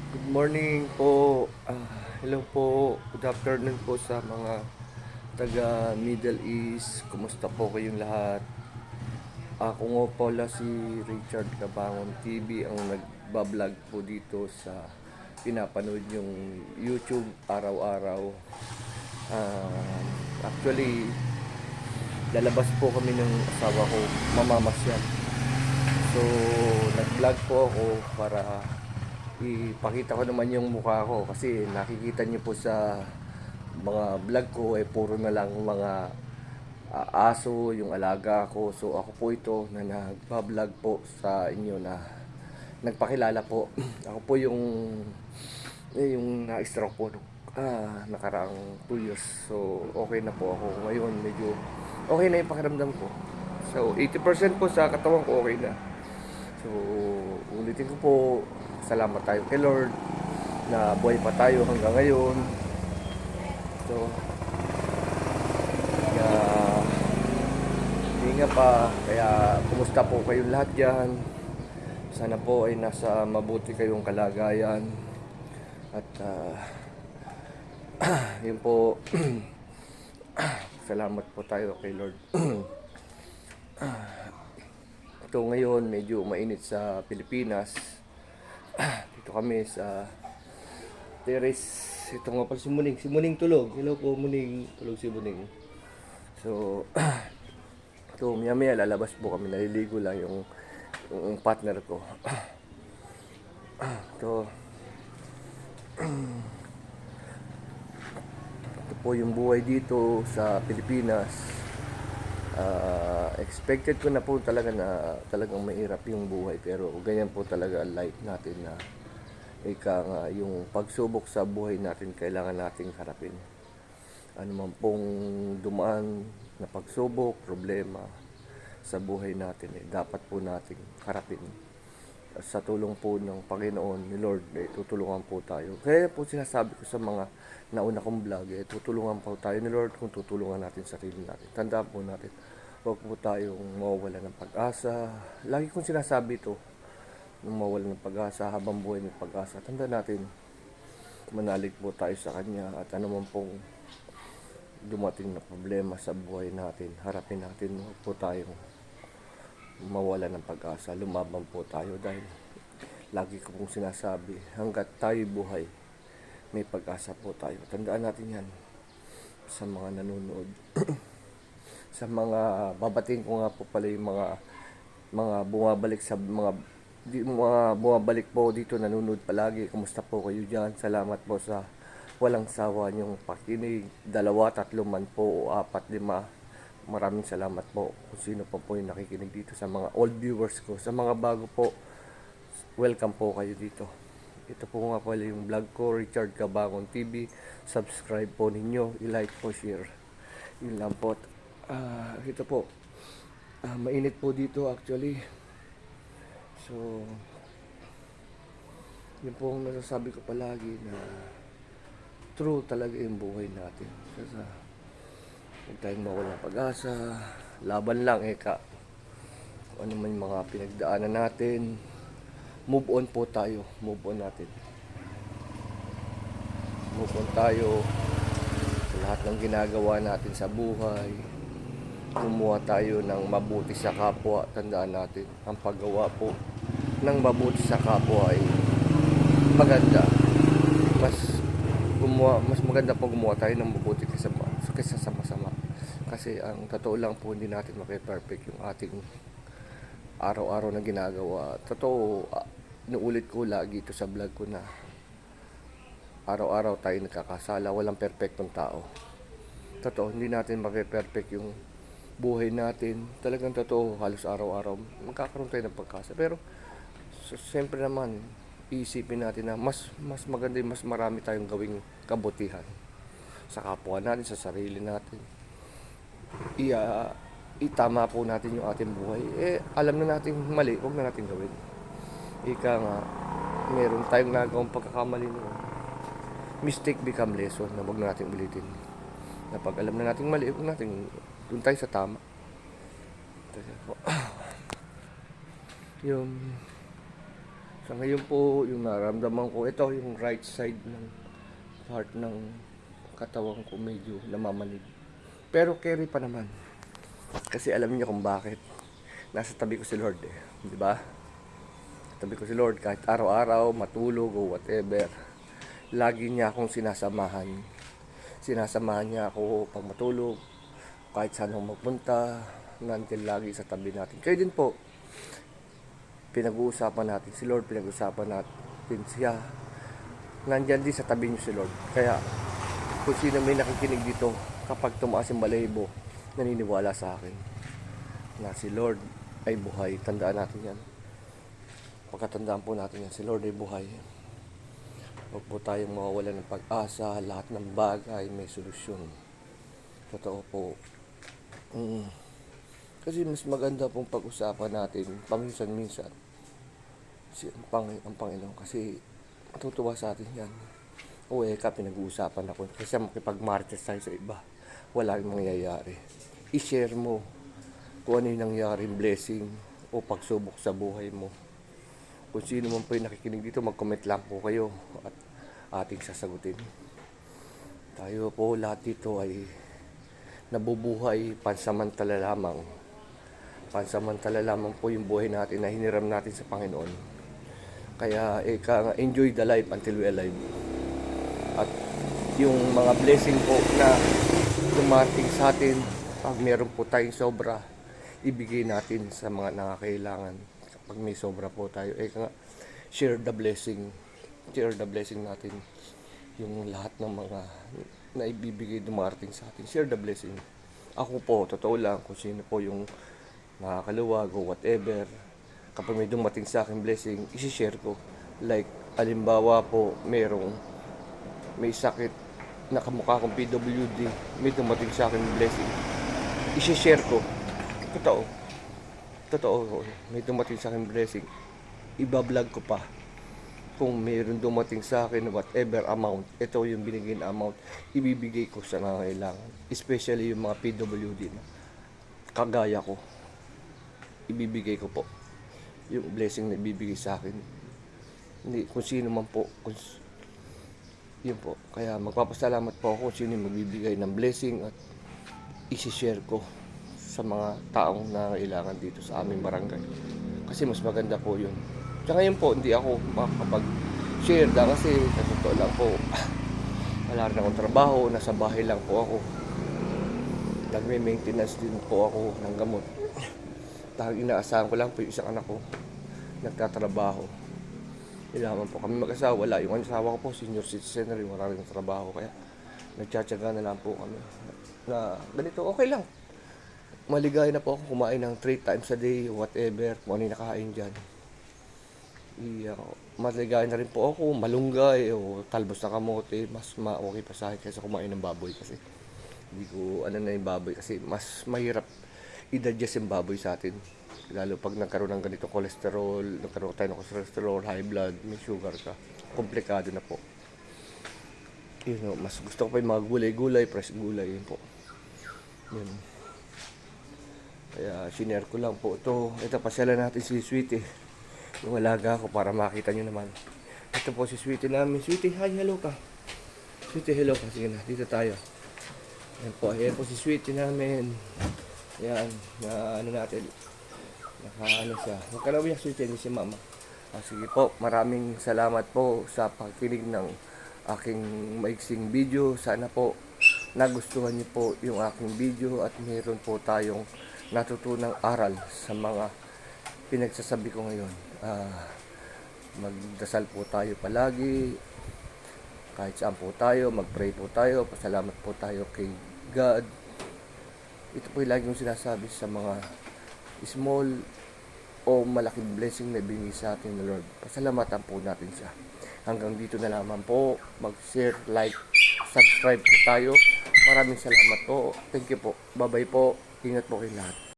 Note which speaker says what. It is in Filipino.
Speaker 1: Good morning po. Hello po. Good afternoon po sa mga taga Middle East. Kumusta po kayong lahat? Ako nga pala si Richard Cabangon TV ang nagbablog po dito sa pinapanood yung YouTube araw-araw. Ah, Actually, lalabas po kami ng asawa ko, mamamasyal. So, nag-vlog po ako para ipakita ko naman yung mukha ko kasi nakikita niyo po sa mga vlog ko puro na lang mga aso, yung alaga ko. So ako po ito na nagpa-vlog po sa inyo na nagpakilala po. Ako po yung na-stroke po nakaraang 2 years. So okay na po ako ngayon, medyo okay na yung pakiramdam ko. So 80% po sa katawan ko okay na. So, ulitin ko po, salamat tayo kay Lord na buhay pa tayo hanggang ngayon. So, kaya, hinga pa, kaya kumusta po kayong lahat dyan. Sana po ay nasa mabuti kayong kalagayan. At, yun po, salamat po tayo kay Lord. Ito ngayon, medyo mainit sa Pilipinas. Dito kami sa Terrace. Ito nga pala si Muning. Si Muning tulog. Hello po Muning. Tulog si Muning. So, ito maya maya lalabas po kami. Naliligo lang yung partner ko. Ito, ito po yung buhay dito sa Pilipinas. Expected ko na po talaga na talagang mahirap yung buhay. Pero ganyan po talaga ang life natin na yung pagsubok sa buhay natin kailangan nating harapin. Ano man pong dumaan na pagsubok, problema sa buhay natin, dapat po nating harapin. Sa tulong po ng Panginoon, ni Lord, tutulungan po tayo. Kaya po sinasabi ko sa mga nauna kong vlog, tutulungan po tayo ni Lord kung tutulungan natin sarili natin. Tandaan po natin, huwag po tayong mawawala ng pag-asa. Lagi kong sinasabi ito, nung mawala ng pag-asa, habang buhay ng pag-asa. Tandaan natin, manalig po tayo sa Kanya at ano man pong dumating na problema sa buhay natin, harapin natin. Huwag po tayong mawala ng pag-asa. Lumaban po tayo dahil lagi ko pong sinasabi, hanggat tayo buhay, may pag-asa po tayo. Tandaan natin yan sa mga nanonood. Sa mga babating ko nga po pala yung mga bumabalik sa mga bumabalik po dito, nanonood palagi. Kumusta po kayo dyan? Salamat po sa walang sawa niyong pakinig. 2, 3 man po o 4, 5. Maraming salamat po kung sino po yung nakikinig dito, sa mga old viewers ko. Sa mga bago po, welcome po kayo dito. Ito po nga pala yung vlog ko, Richard Cabangon TV. Subscribe po ninyo, i-like po, share. Yun lang po. Ito po, mainit po dito actually. So, yun po ang nasasabi ko palagi na true talaga yung buhay natin. Kasi huwag tayong mawala ng pag-asa. Laban lang kung ano man yung mga pinagdaanan natin. Move on po tayo. Move on natin. Move on tayo sa lahat ng ginagawa natin sa buhay. Kumuha tayo ng mabuti sa kapwa. Tandaan natin, ang paggawa po ng mabuti sa kapwa ay maganda. Mas maganda po gumawa tayo ng mabuti kaysa sa masama. Kasi ang totoo lang po, hindi natin mape-perfect yung ating araw-araw na ginagawa. Totoo, inuulit ko lagi ito sa vlog ko na araw-araw tayo nagkakasala, walang perfectong tao. Totoo, hindi natin mape-perfect yung buhay natin. Talagang totoo, halos araw-araw magkakaroon tayo ng pagkasa. Pero siyempre naman, iisipin natin na mas maganda, mas marami tayong gawing kabutihan sa kapwa natin, sa sarili natin. Itama po natin yung ating buhay. Alam na natin mali, huwag na natin gawin. Ika nga, meron tayong nagawang pagkakamali noon. Mistake become lesson na huwag na natin ulitin. Na pag alam na natin mali, huwag natin, doon tayo sa tama. Yung Sa ngayon po, yung nararamdaman ko, ito yung right side ng part ng katawan ko medyo namamanid. Pero carry pa naman. Kasi alam niyo kung bakit. Nasa tabi ko si Lord eh. Di ba? Tabi ko si Lord kahit araw-araw, matulog o whatever. Lagi niya akong sinasamahan. Sinasamahan niya ako pag matulog. Kahit saan ako magpunta. Nandiyan lagi sa tabi natin. Kayo din po. Pinag-uusapan natin si Lord. Pinag-uusapan natin siya. Nandiyan din sa tabi niyo si Lord. Kaya kung sino may nakikinig dito, kapag tumaas yung balahibo, naniniwala sa akin na si Lord ay buhay. Tandaan natin yan. Pagkatandaan po natin yan, si Lord ay buhay. Huwag po tayong mawawala ng pag-asa. Lahat ng bagay may solusyon. Totoo po. Kasi mas maganda pong pag-usapan natin paminsan-minsan ang Panginoon. Kasi matutuwa sa atin yan. O pinag-uusapan ako. Kasi makipag-martes tayo sa iba. Wala yung mangyayari. I-share mo kung ano yung nangyari, blessing o pagsubok sa buhay mo. Kung sino man po yung nakikinig dito, mag-comment lang po kayo at ating sasagutin. Tayo po lahat dito ay nabubuhay pansamantala lamang. Pansamantala lamang po yung buhay natin na hiniram natin sa Panginoon. Kaya enjoy the life until we alive. At yung mga blessing po na dumating sa atin, pag meron po tayong sobra, ibigay natin sa mga nangakailangan. Kapag may sobra po tayo, share the blessing. Share the blessing natin. Yung lahat ng mga na ibibigay dumarating sa atin. Share the blessing. Ako po, totoo lang, kung sino po yung nakakaluwag o whatever, kapag may dumating sa akin blessing, isi-share ko. Like, alimbawa po, may sakit na kamukha kong PWD, may dumating sa akin blessing, isi-share ko. Totoo, may dumating sa akin blessing, iba-vlog ko pa. Kung mayroon dumating sa akin whatever amount, ito yung binigay na amount, ibibigay ko sa nangangailangan. Especially yung mga PWD na kagaya ko, ibibigay ko po yung blessing na ibibigay sa akin. Hindi, kung sino man po, yun po. Kaya magpapasalamat po ako kung sino yung magbibigay ng blessing at isi-share ko sa mga taong nangangailangan dito sa aming barangay. Kasi mas maganda po yun. Tsaka ngayon po, hindi ako makakapag-share kasi sa totoo lang po, wala rin akong trabaho, nasa bahay lang po ako. Nagme-maintenance din po ako ng gamot. Dahil inaasahan ko lang po yung isang anak ko, nagtatrabaho. Ilaman po kami mag-asawa, wala. Yung asawa ko po, senior citizen na rin, wala rin trabaho. Kaya nagtsatsaga na lang po kami na ganito, okay lang. Maligaya na po ako kumain ng 3 times a day, whatever, kung ano yung nakain dyan. Maligaya na rin po ako, malunggay o talbos na kamote, mas okay pa sa akin kaysa kumain ng baboy kasi hindi ko na yung baboy kasi mas mahirap i-digest yung baboy sa atin. Lalo pag nagkaroon ng ganito cholesterol, nagkaroon tayo ng cholesterol, high blood, may sugar ka, komplikado na po. Mas gusto ko pa yung mga gulay-gulay, fresh gulay, yun po. Yun. Kaya sinare ko lang po ito. Ito, pasyalan natin si Sweetie. Yung alaga ko para makita nyo naman. Ito po si Sweetie namin. Sweetie, hi, hello ka. Sweetie, hello ka. Sige na, dito tayo. Ayan po si Sweetie namin. Ayan, na ano natin. Siya. Huwag ka na umiyak, Sweetie, hindi si Mama. Sige po, maraming salamat po sa pagkinig ng aking maiksing video. Sana po nagustuhan niyo po yung aking video at mayroon po tayong natutunang aral sa mga pinagsasabi ko ngayon. Magdasal po tayo palagi, kahit saan po tayo, mag-pray po tayo, pasalamat po tayo kay God. Ito po yung lagi kong sinasabi sa mga small o malaking blessing na binigay sa atin ng Lord. Pasalamatan po natin siya. Hanggang dito na naman po. Mag-share, like, subscribe po tayo. Maraming salamat po. Thank you po. Bye-bye po. Ingat po kayo lahat.